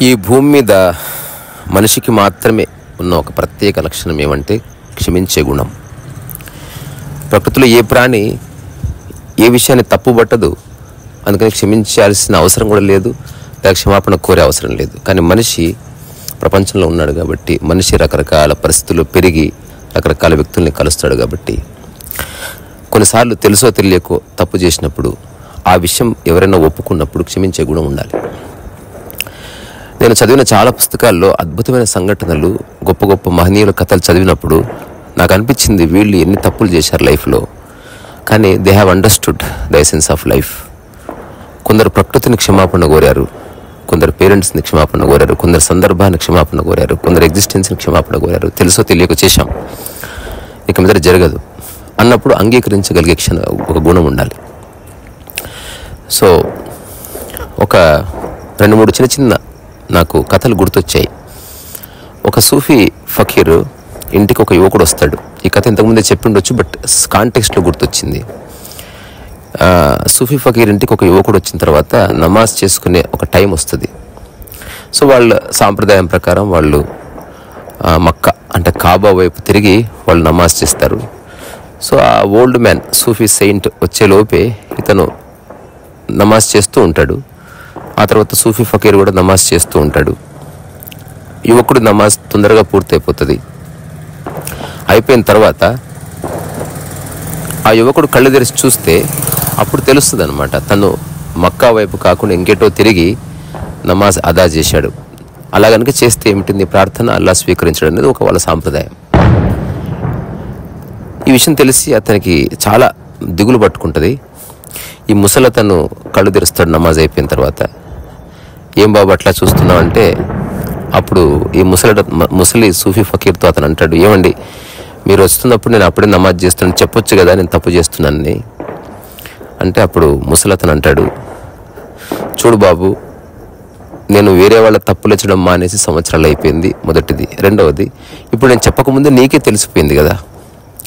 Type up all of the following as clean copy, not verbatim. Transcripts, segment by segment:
ఈ భూమి మీద మనిషికి మాత్రమే ఉన్న ఒక ప్రత్యేక లక్షణం ఏమంటే క్షమించే గుణం. ప్రకృతిలో ఏ ప్రాణి ఏ విషయాన్ని తప్పుబట్టదు, అందుకని క్షమించాల్సిన అవసరం కూడా లేదు, లేదా క్షమాపణ కోరే అవసరం లేదు. కానీ మనిషి ప్రపంచంలో ఉన్నాడు కాబట్టి, మనిషి రకరకాల పరిస్థితుల్లో పెరిగి రకరకాల వ్యక్తుల్ని కలుస్తాడు కాబట్టి, కొన్నిసార్లు తెలుసో తెలియకో తప్పు చేసినప్పుడు ఆ విషయం ఎవరైనా ఒప్పుకున్నప్పుడు క్షమించే గుణం ఉండాలి. నేను చదివిన చాలా పుస్తకాల్లో అద్భుతమైన సంఘటనలు, గొప్ప గొప్ప మహనీయుల కథలు చదివినప్పుడు నాకు అనిపించింది, వీళ్ళు ఎన్ని తప్పులు చేశారు లైఫ్లో, కానీ they have understood the essence of life. కొందరు ప్రకృతిని క్షమాపణ కోరారు, కొందరు పేరెంట్స్ని క్షమాపణ కోరారు, కొందరు సందర్భాన్ని క్షమాపణ కోరారు, కొందరు ఎగ్జిస్టెన్స్ని క్షమాపణ కోరారు. తెలుసో తెలియక చేశాం, ఇక మీద జరగదు అన్నప్పుడు అంగీకరించగలిగే ఒక గుణం ఉండాలి. సో ఒక 2-3 చిన్న చిన్న నాకు కథలు గుర్తొచ్చాయి. ఒక సూఫీ ఫకీరు ఇంటికి ఒక యువకుడు వస్తాడు. ఈ కథ ఇంతకుముందే చెప్పిండొచ్చు, బట్ కాంటెక్స్ట్లో గుర్తొచ్చింది. సూఫీ ఫకీర్ ఇంటికి ఒక యువకుడు వచ్చిన తర్వాత నమాజ్ చేసుకునే ఒక టైం వస్తుంది. సో వాళ్ళ సాంప్రదాయం ప్రకారం వాళ్ళు మక్కా అంటే కాబా వైపు తిరిగి వాళ్ళు నమాజ్ చేస్తారు. సో ఆ ఓల్డ్ మ్యాన్ సూఫీ సెయింట్ వచ్చేలోపే ఇతను నమాజ్ చేస్తూ ఉంటాడు. ఆ తర్వాత సూఫీ ఫకీర్ కూడా నమాజ్ చేస్తూ ఉంటాడు. యువకుడు నమాజ్ తొందరగా పూర్తయిపోతుంది. అయిపోయిన తర్వాత ఆ యువకుడు కళ్ళు తెరిచి చూస్తే అప్పుడు తెలుస్తుంది అనమాట, తను మక్కా వైపు కాకుండా ఇంకేటో తిరిగి నమాజ్ అదా చేశాడు. అలా కనుక చేస్తే ఏమిటి ప్రార్థన అల్లా స్వీకరించడం అనేది ఒక వాళ్ళ సాంప్రదాయం. ఈ విషయం తెలిసి అతనికి చాలా దిగులు పట్టుకుంటుంది. ఈ ముసలతను కళ్ళు తెరుస్తాడు నమాజ్ అయిపోయిన తర్వాత. ఏం బాబు అట్లా చూస్తున్నావు అంటే, అప్పుడు ఈ ముసలి సూఫీ ఫకీర్తో అతను అంటాడు, ఏమండి మీరు వస్తున్నప్పుడు నేను అప్పుడే నమాజ్ చేస్తున్నాను, చెప్పొచ్చు కదా నేను తప్పు చేస్తున్నానని అంటే, అప్పుడు ముసలతను అంటాడు, చూడు బాబు, నేను వేరే వాళ్ళ తప్పులెచ్చడం మానేసి సంవత్సరాలు అయిపోయింది, మొదటిది. రెండవది, ఇప్పుడు నేను చెప్పకముందే నీకే తెలిసిపోయింది కదా,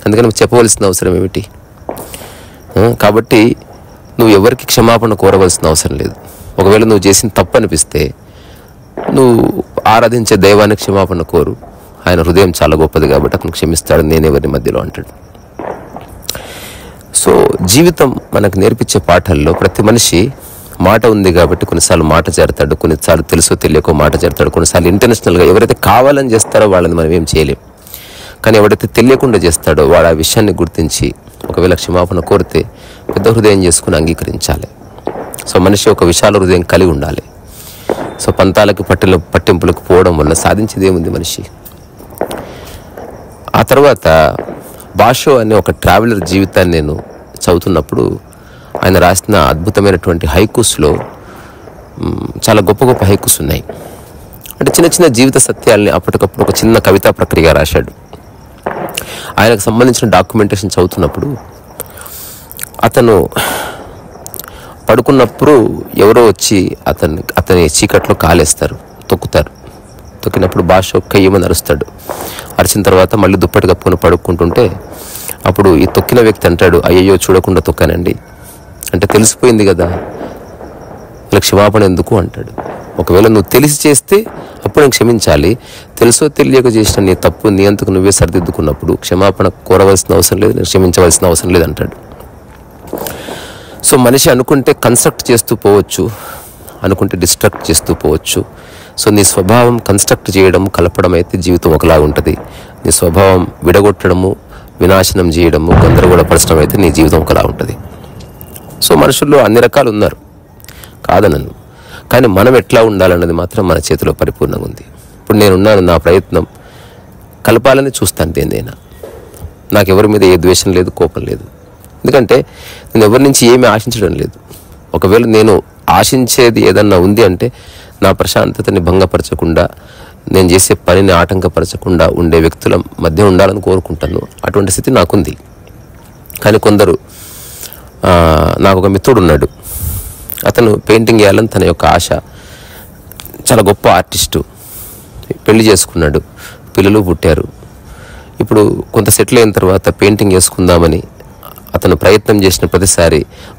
అందుకని నువ్వు చెప్పవలసిన అవసరం ఏమిటి? కాబట్టి నువ్వు ఎవరికి క్షమాపణ కోరవలసిన అవసరం లేదు. ఒకవేళ నువ్వు చేసిన తప్పు అనిపిస్తే నువ్వు ఆరాధించే దైవానికి క్షమాపణ కోరు, ఆయన హృదయం చాలా గొప్పది కాబట్టి అతను క్షమిస్తాడు, నేనెవరి మధ్యలో అంటాడు. సో జీవితం మనకు నేర్పించే పాఠాల్లో ప్రతి మనిషి మాట ఉంది కాబట్టి కొన్నిసార్లు మాట చేరతాడు, కొన్నిసార్లు తెలుసో తెలియకో మాట చేరతాడు, కొన్నిసార్లు ఇంటెన్షనల్గా ఎవరైతే కావాలని చేస్తారో వాళ్ళని మనం ఏం చేయలేం. కానీ ఎవడైతే తెలియకుండా చేస్తాడో వాడు ఆ విషయాన్ని గుర్తించి ఒకవేళ క్షమాపణ కోరితే పెద్ద హృదయం చేసుకుని అంగీకరించాలి. సో మనిషి ఒక విశాల హృదయం కలిగి ఉండాలి. సో పంతాలకు పట్టింపులకు పోవడం వల్ల సాధించేది ఏముంది మనిషి? ఆ తర్వాత బాషో అనే ఒక ట్రావెలర్ జీవితాన్ని నేను చదువుతున్నప్పుడు ఆయన రాసిన అద్భుతమైనటువంటి హైకూస్లో చాలా గొప్ప గొప్ప హైకూస్ ఉన్నాయి. అంటే చిన్న చిన్న జీవిత సత్యాల్ని అప్పటికప్పుడు ఒక చిన్న కవితా ప్రక్రియ రాశాడు. ఆయనకు సంబంధించిన డాక్యుమెంటేషన్ చదువుతున్నప్పుడు అతను పడుకున్నప్పుడు ఎవరో వచ్చి అతని చీకట్లో కాలేస్తారు, తొక్కుతారు. తొక్కినప్పుడు బాషో కయ్యమని అరుస్తాడు. అరిచిన తర్వాత మళ్ళీ దుప్పటి కప్పుకొని పడుకుంటుంటే అప్పుడు ఈ తొక్కిన వ్యక్తి అంటాడు, అయ్యయ్యో చూడకుండా తొక్కానండి అంటే, తెలిసిపోయింది కదా, ఇలా క్షమాపణ ఎందుకు అంటాడు. ఒకవేళ నువ్వు తెలిసి చేస్తే అప్పుడు నేను క్షమించాలి, తెలుసో తెలియక చేసిన నీ తప్పు నీ అంతకు నువ్వే సరిదిద్దుకున్నప్పుడు క్షమాపణ కోరవలసిన అవసరం లేదు, నేను క్షమించవలసిన అవసరం లేదు అంటాడు. సో మనిషి అనుకుంటే కన్స్ట్రక్ట్ చేస్తూ పోవచ్చు, అనుకుంటే డిస్ట్రక్ట్ చేస్తూ పోవచ్చు. సో నీ స్వభావం కన్స్ట్రక్ట్ చేయడం, కలపడం అయితే జీవితం ఒకలా ఉంటుంది. నీ స్వభావం విడగొట్టడము, వినాశనం చేయడము, గందరగోళపరచడం అయితే నీ జీవితం ఒకలా ఉంటుంది. సో మనుషుల్లో అన్ని రకాలు ఉన్నారు, కాదనను. కానీ మనం ఎట్లా ఉండాలన్నది మాత్రం మన చేతిలో పరిపూర్ణంగా ఉంది. ఇప్పుడు నేనున్నాను, నా ప్రయత్నం కలపాలని చూస్తాను దేన్నైనా. నాకు ఎవరి మీద ఏ ద్వేషం లేదు, కోపం లేదు. ఎందుకంటే నేను ఎవరి నుంచి ఏమీ ఆశించడం లేదు. ఒకవేళ నేను ఆశించేది ఏదన్నా ఉంది అంటే నా ప్రశాంతతని భంగపరచకుండా, నేను చేసే పనిని ఆటంకపరచకుండా ఉండే వ్యక్తుల మధ్య ఉండాలని కోరుకుంటాను. అటువంటి స్థితి నాకుంది. కానీ కొందరు, నాకు ఒక మిత్రుడు ఉన్నాడు, అతను పెయింటింగ్ వేయాలని తన యొక్క ఆశ. చాలా గొప్ప ఆర్టిస్టు, పెళ్లి చేసుకున్నాడు, పిల్లలు పుట్టారు. ఇప్పుడు కొంత సెటిల్ అయిన తర్వాత పెయింటింగ్ వేసుకుందామని అతను ప్రయత్నం చేసిన ప్రతిసారి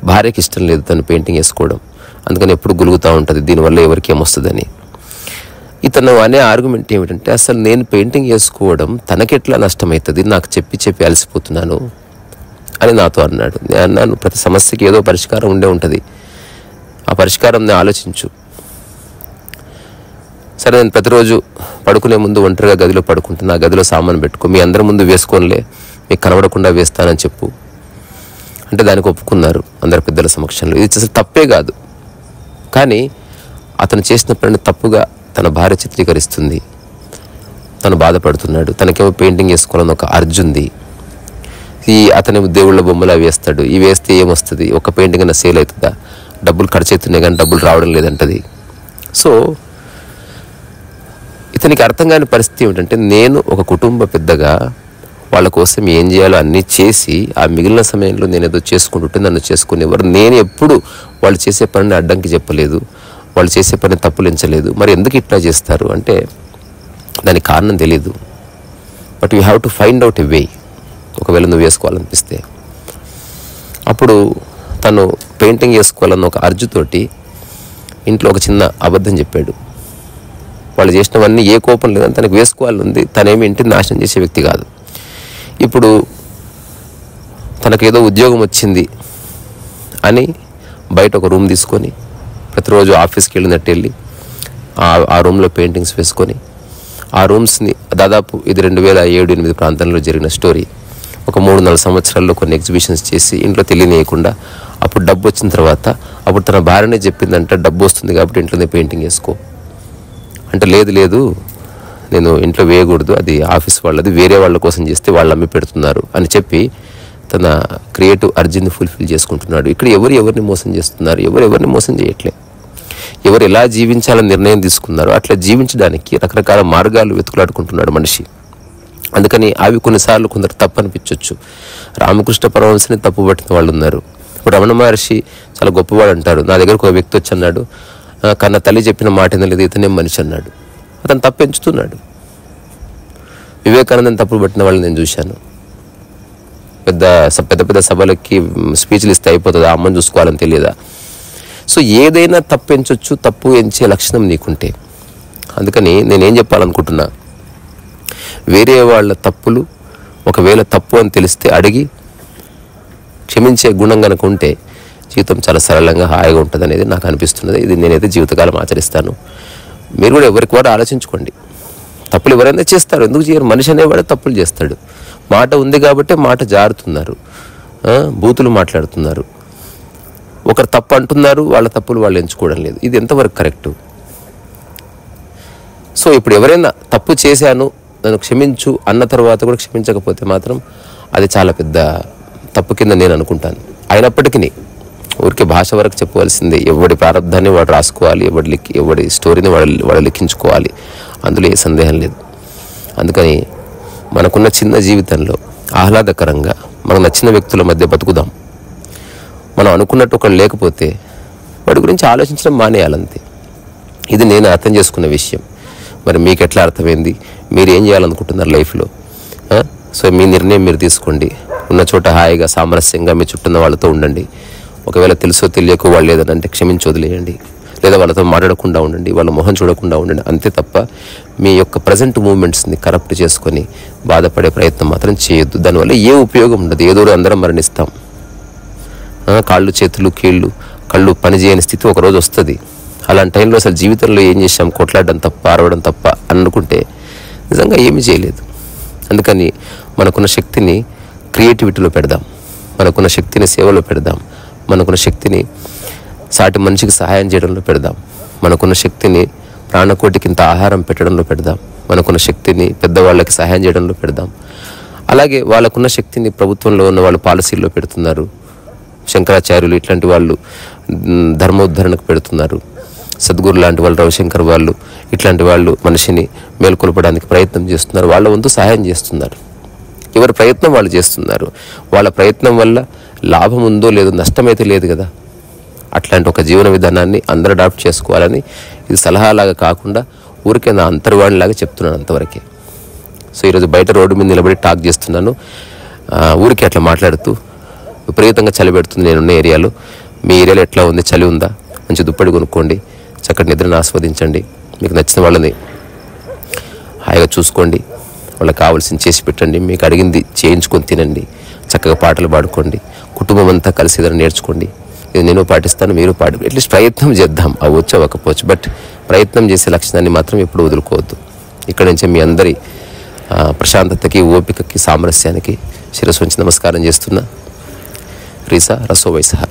భార్యకి ఇష్టం లేదు తను పెయింటింగ్ వేసుకోవడం. అందుకని ఎప్పుడు గులుగుతూ ఉంటుంది, దీనివల్ల ఎవరికి ఏమొస్తుందని. ఇతను అనే ఆర్గ్యుమెంట్ ఏమిటంటే, అసలు నేను పెయింటింగ్ వేసుకోవడం తనకెట్లా నష్టమవుతుంది, నాకు చెప్పి చెప్పి అలసిపోతున్నాను అని నాతో అన్నాడు. నేను అన్నాను, ప్రతి సమస్యకి ఏదో పరిష్కారం ఉండే ఉంటుంది, ఆ పరిష్కారం ఆలోచించు. సరే, నేను ప్రతిరోజు పడుకునే ముందు ఒంటరిగా గదిలో పడుకుంటున్నా, గదిలో సామాను పెట్టుకో, మీ అందరి ముందు వేసుకోనిలే, మీకు కనబడకుండా వేస్తానని చెప్పు అంటే దానికి ఒప్పుకున్నారు అందరి పెద్దల సమక్షంలో. ఇది అసలు తప్పే కాదు, కానీ అతను చేసిన పనిని తప్పుగా తన భార్య చిత్రీకరిస్తుంది. తను బాధపడుతున్నాడు, తనకేమో పెయింటింగ్ వేసుకోవాలని ఒక అర్జుంది. అతని దేవుళ్ళ బొమ్మలా వేస్తాడు, ఇవి వేస్తే ఏమొస్తుంది, ఒక పెయింటింగ్ అయినా సేల్ అవుతుందా, డబ్బులు ఖర్చు అవుతున్నాయి కానీ డబ్బులు రావడం లేదంటది. సో ఇతనికి అర్థం కాని పరిస్థితి ఏమిటంటే, నేను ఒక కుటుంబ పెద్దగా వాళ్ళ కోసం ఏం చేయాలో అన్నీ చేసి ఆ మిగిలిన సమయంలో నేను ఏదో చేసుకుంటుంటే నన్ను చేసుకునేవారు. నేను ఎప్పుడు వాళ్ళు చేసే పనిని అడ్డంకి చెప్పలేదు, వాళ్ళు చేసే పని తప్పులించలేదు. మరి ఎందుకు ఇట్లా చేస్తారు అంటే దానికి కారణం తెలీదు. But you have to find out a way. ఒకవేళ నువ్వు వేసుకోవాలనిపిస్తే. అప్పుడు తను పెయింటింగ్ వేసుకోవాలన్న ఒక అర్జుతోటి ఇంట్లో ఒక చిన్న అబద్ధం చెప్పాడు. వాళ్ళు చేసినవన్నీ ఏ కోపం లేదని తనకు వేసుకోవాలని ఉంది, తనేమి ఇంటిని నాశనం చేసే వ్యక్తి కాదు. ఇప్పుడు తనకేదో ఉద్యోగం వచ్చింది అని బయట ఒక రూమ్ తీసుకొని ప్రతిరోజు ఆఫీస్కి వెళ్ళినట్టు వెళ్ళి ఆ రూమ్లో పెయింటింగ్స్ వేసుకొని ఆ రూమ్స్ని దాదాపు ఇది 2007-8 ప్రాంతంలో జరిగిన స్టోరీ. ఒక 3-4 సంవత్సరాల్లో కొన్ని ఎగ్జిబిషన్స్ చేసి ఇంట్లో తెలియనియకుండా అప్పుడు డబ్బు వచ్చిన తర్వాత అప్పుడు తన భార్యనే చెప్పిందంట, డబ్బు వస్తుంది కాబట్టి ఇంట్లోనే పెయింటింగ్ వేసుకో అంటే, లేదు నేను ఇంట్లో వేయకూడదు, అది ఆఫీస్ వాళ్ళది, వేరే వాళ్ళ కోసం చేస్తే వాళ్ళు అమ్మి పెడుతున్నారు అని చెప్పి తన క్రియేటివ్ అర్జీని ఫుల్ఫిల్ చేసుకుంటున్నాడు. ఇక్కడ ఎవరిని మోసం చేస్తున్నారు, ఎవరిని మోసం చేయట్లే. ఎవరు ఎలా జీవించాలని నిర్ణయం తీసుకున్నారో అట్లా జీవించడానికి రకరకాల మార్గాలు వెతుకులాడుకుంటున్నాడు మనిషి. అందుకని అవి కొన్నిసార్లు కొందరు తప్పు అనిపించవచ్చు. రామకృష్ణ పరమహంసని తప్పు పట్టిన వాళ్ళు ఉన్నారు. ఇప్పుడు రమణ మహర్షి చాలా గొప్పవాడు అంటారు. నా దగ్గరకు ఒక వ్యక్తి వచ్చి అన్నాడు, కన్నా తల్లి చెప్పిన మాట లేదు, ఇతనేం మనిషి అన్నాడు. అతను తప్పు ఎంచుతున్నాడు. వివేకానందని తప్పులు పట్టిన వాళ్ళని నేను చూశాను. పెద్ద పెద్ద సభలకి స్పీచ్లు ఇస్తే అయిపోతుంది, ఆ అమ్మని చూసుకోవాలని తెలియదా? సో ఏదైనా తప్పు ఎంచొచ్చు, తప్పు ఎంచే లక్షణం నీకుంటే. అందుకని నేనేం చెప్పాలనుకుంటున్నా, వేరే వాళ్ళ తప్పులు ఒకవేళ తప్పు అని తెలిస్తే అడిగి క్షమించే గుణం కనుక ఉంటే జీవితం చాలా సరళంగా హాయిగా ఉంటుంది అనేది నాకు అనిపిస్తున్నది. ఇది నేనైతే జీవితకాలం ఆచరిస్తాను. మీరు కూడా ఎవరికి వాడు ఆలోచించుకోండి. తప్పులు ఎవరైనా చేస్తారు, ఎందుకు చేయరు? మనిషి అనేవాడు తప్పులు చేస్తాడు. మాట ఉంది కాబట్టి మాట జారుతున్నారు, బూతులు మాట్లాడుతున్నారు, ఒకరు తప్పు అంటున్నారు, వాళ్ళ తప్పులు వాళ్ళు ఎంచుకోవడం లేదు. ఇది ఎంతవరకు కరెక్టు? సో ఇప్పుడు ఎవరైనా తప్పు చేశాను నన్ను క్షమించు అన్న తర్వాత కూడా క్షమించకపోతే మాత్రం అది చాలా పెద్ద తప్పు కింద నేను అనుకుంటాను. అయినప్పటికీ ఊరికే భాష వరకు చెప్పవలసిందే. ఎవడి ప్రారంధాన్ని వాడు రాసుకోవాలి, ఎవడి స్టోరీని వాడు లిఖించుకోవాలి, అందులో ఏ సందేహం లేదు. అందుకని మనకున్న చిన్న జీవితంలో ఆహ్లాదకరంగా మనకు నచ్చిన వ్యక్తుల మధ్య బతుకుదాం. మనం అనుకున్నట్టు ఒకళ్ళు లేకపోతే వాడి గురించి ఆలోచించడం మానేయాలంతే. ఇది నేను అర్థం చేసుకున్న విషయం. మరి మీకు ఎట్లా అర్థమైంది? మీరు ఏం చేయాలనుకుంటున్నారు లైఫ్లో? సో మీ నిర్ణయం మీరు తీసుకోండి. ఉన్న చోట హాయిగా సామరస్యంగా మీ చుట్టూన్న వాళ్ళతో ఉండండి. ఒకవేళ తెలుసో తెలియకో వాళ్ళు లేదనంటే క్షమించి వదిలేయండి, లేదా వాళ్ళతో మాట్లాడకుండా ఉండండి, వాళ్ళ మొహం చూడకుండా ఉండండి. అంతే తప్ప మీ యొక్క ప్రజెంట్ మూమెంట్స్ని కరప్ట్ చేసుకొని బాధపడే ప్రయత్నం మాత్రం చేయొద్దు. దానివల్ల ఏ ఉపయోగం ఉండదు. ఏదో అందరం మరణిస్తాం. కాళ్ళు చేతులు కీళ్ళు కళ్ళు పనిచేయని స్థితి ఒకరోజు వస్తుంది. అలాంటి టైంలో అసలు జీవితంలో ఏం చేసాం, కొట్లాడడం తప్ప, అరవడం తప్ప అనుకుంటే నిజంగా ఏమీ చేయలేదు. అందుకని మనకున్న శక్తిని క్రియేటివిటీలో పెడదాం, మనకున్న శక్తిని సేవలో పెడదాం, మనకున్న శక్తిని సాటి మనిషికి సహాయం చేయడంలో పెడదాం, మనకున్న శక్తిని ప్రాణకోటికి ఇంత ఆహారం పెట్టడంలో పెడదాం, మనకున్న శక్తిని పెద్దవాళ్ళకి సహాయం చేయడంలో పెడదాం. అలాగే వాళ్ళకున్న శక్తిని ప్రభుత్వంలో ఉన్న వాళ్ళు పాలసీల్లో పెడుతున్నారు. శంకరాచార్యులు ఇట్లాంటి వాళ్ళు ధర్మోద్ధరణకు పెడుతున్నారు. సద్గురు లాంటి వాళ్ళు, రవిశంకర్ వాళ్ళు, ఇట్లాంటి వాళ్ళు మనిషిని మేల్కొల్పడానికి ప్రయత్నం చేస్తున్నారు. వాళ్ళ వంతు సహాయం చేస్తున్నారు. ఎవరి ప్రయత్నం వాళ్ళు చేస్తున్నారు. వాళ్ళ ప్రయత్నం వల్ల లాభం ఉందో లేదో, నష్టమైతే లేదు కదా. అట్లాంటి ఒక జీవన విధానాన్ని అందరూ అడాప్ట్ చేసుకోవాలని, ఇది సలహాలాగా కాకుండా ఊరికే నా అంతర్వాణిలాగా చెప్తున్నాను అంతవరకే. సో ఈరోజు బయట రోడ్డు మీద నిలబడి టాక్ చేస్తున్నాను. ఊరికే అట్లా మాట్లాడుతూ విపరీతంగా చలి పెడుతుంది నేనున్న ఏరియాలో. మీ ఏరియాలో ఎట్లా ఉంది? చలి ఉందా? మంచి దుప్పటి కొనుక్కోండి, చక్కటి నిద్రను ఆస్వాదించండి, మీకు నచ్చిన వాళ్ళని హాయిగా చూసుకోండి, వాళ్ళకి కావాల్సింది చేసి పెట్టండి, మీకు అడిగింది చేయించుకొని తినండి, చక్కగా పాటలు పాడుకోండి, కుటుంబం అంతా కలిసి ఏదైనా నేర్చుకోండి. ఇది నేను పాటిస్తాను, మీరు అట్లీస్ట్ ప్రయత్నం చేద్దాం. అవి వచ్చి అవ్వకపోవచ్చు, బట్ ప్రయత్నం చేసే లక్షణాన్ని మాత్రం ఎప్పుడు వదులుకోవద్దు. ఇక్కడ నుంచి మీ అందరి ప్రశాంతతకి, ఓపికకి, సామరస్యానికి శిరస్సు వంచి నమస్కారం చేస్తున్నా. రీసా రసో వైసహ.